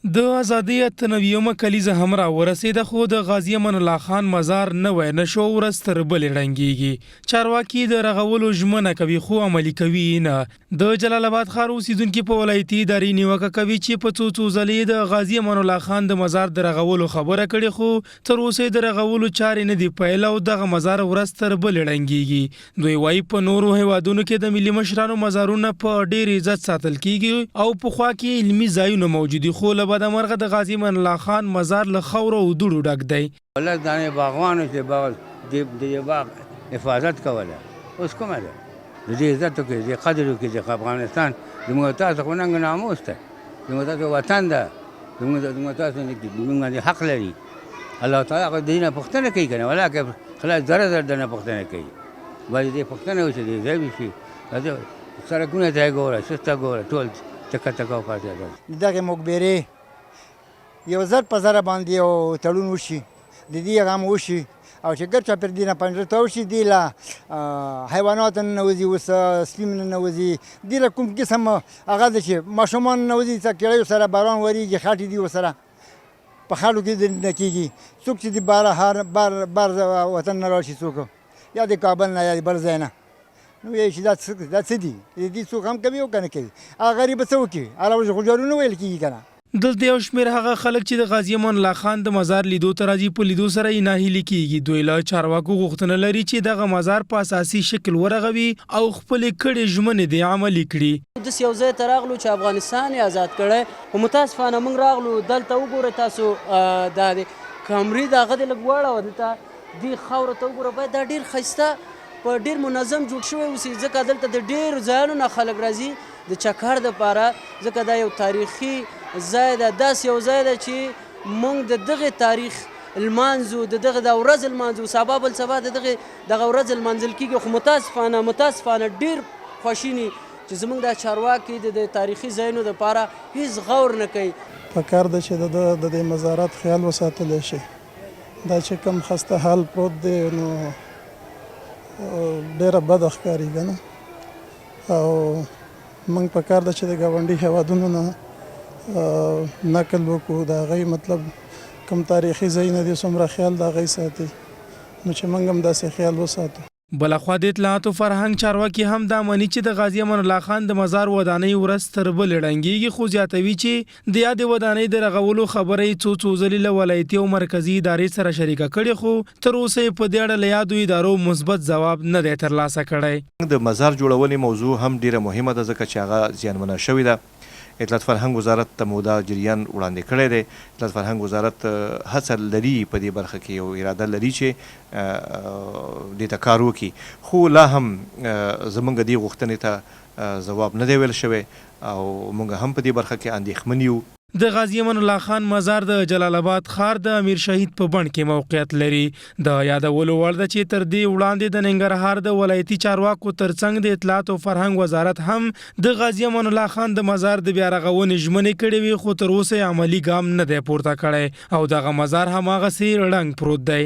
د ازادۍ 98مه کلیزه هم را ورسېده، خو د غازي امان الله خان مزار نوی نشو ورځ تر بلې ړنګېږي. چارواکي د رغولو ژمنه کوي خو عملي کوي نه. د جلال آباد ښار اوسیدونکي په ولایتي ادارې نیوکه کوي چې په څو ځلې د غازي امان الله خان د مزار د رغولو خبره کړې، خو تر اوسه د رغولو چارې نه دي پیل او دغه مزار ورځ تر بلې ړنګېږي. دوی وايي په نورو هیوادونو کې د ملي مشرانو مزارونه په ډېر عزت ساتل کیږي او پخوا کې علمي ځایونه موجود دي، خو د مرغه د غازي امان الله خان مزار له خاورو او دوړو ډک دی. ولله دانې باغوانو چې باغ د باغ حفاظت کوله اوس کومه ده د دې عزت وکړي د قدر وکړي د افغانستان زموږ تاسو خو ننګ ناموس ده زموږ تاسو وطن ده زموږ تاسو زموږ حق لري. الله تعالی خو دینه پوښتنه کوي که نه ولکه خلاص زره دنه پوښتنه کوي باید دې پوښتنه وشي دې ځای وشي سړکونه ته یې ګوره شسته ګوره ټول تکه تکه پاتې ده. دغه مقبرې یو زر په زره باندې یو تړون وشي د دې غم وشي او چې ګر چاپېر دي نه پنجره ته وشي دې له حیوانات ننوځي اوس سپي ننوځي دې له کوم قسم هغه ده چې ماشومان ننوځي څه کړیو سره باران ورېږي خاټې دي ورسره په خاړو کې نه کېږي څوک چې د بار وطن نه راشي څوک یا د کابل نه یا د بل ځای نه نو وایي چې دا څه دي دې څوک هم کوي او که نه کوي هغه غریب څه وکړي هغه خو جارونه ویل کېږي که نه. دلته یو شمېر هغه خلک چې د غازي امان الله خان د مزار لیدو ته راځي په لیدو سره یې ناهیلي کېږي. دوی له چارواکو غوښتنه لري چې دغه مزار په اساسي شکل ورغوي او خپلې کړې ژمنې دې عملي کړي. داسې یو ځای ته راغلو چې افغانستان یې آزاد کړی خو متاسفانه موږ راغلو دلته وګورئ تاسو دا د کامري د هغه دې لږ واړوه دلته دې خاورو ته وګوره باید دا ډېر ښایسته په ډېر منظم جوړ شوی اوسي ځکه دلته د ډېرو ځایونو نه خلک راځي د چکر دپاره ځکه دا یو تاریخي ځای ده داسې یو ځای ده چې موږ د دغې تاریخ لمانځو د دغه د ورځ لمانځو سبا بل سبا د دغه ورځ لمانځل کېږي خو متاسفانه ډېر خواشیني چې زموږ دا چارواکي د تاریخي ځایونو دپاره هېڅ غور نه کوي. پکار ده چې د دې مزارات خیال وساتلی شي. دا چې کوم خسته حال پروت دی نو ډېره بده ښکارېږي نه او موږ پکار ده چې د ګاونډي هېوادونو نه نقل وکړو د هغوی مطلب کوم تاریخي ځایونه دي څومره خیال د هغوی ساتي نو چې موږ هم داسې خیال وساتو. بلخوا د اطلاعات او فرهنګ چارواکي هم دا مني چې د غازي امان الله خان د مزار ودانۍ ورځ تر بلې ړنګېږي، خو زیاتوي چې د یادې ودانۍ د رغولو خبره یې څو ځلې له ولایتي او مرکزي ادارې سره شریکه کړې، خو تر اوسه یې په دې اړه له یادو ادارو مثبت ځواب نه دی ترلاسه کړی. د مزار جوړونې موضوع هم ډیره مهمه ده ځکه چې هغه زیانمنه شوې ده. اطلاعات فرهنګ وزارت ته مو دا جریان وړاندې کړی دی. اطلاعات فرهنګ وزارت هڅه لري په دې برخه کې یو اراده لري چې دې ته کار وکړي، خو لا هم زموږ دې غوښتنې ته ځواب نه دی ویل شوی او موږ هم په دې برخه کې اندېښمن یو. د غازي امان الله خان مزار د جلال آباد ښار د امیر شهید په بڼ کې موقعیت لري. د یادولو وړ ده چې تر دې وړاندې د ننګرهار د ولایتي چارواکو ترڅنګ د اطلاعات او فرهنګ وزارت هم د غازي امان الله خان د مزار د بیا رغونې ژمنې کړې وي، خو تر اوسه عملي ګام نه دی پورته کړی او دغه مزار هماغسې ړنګ پروت دی.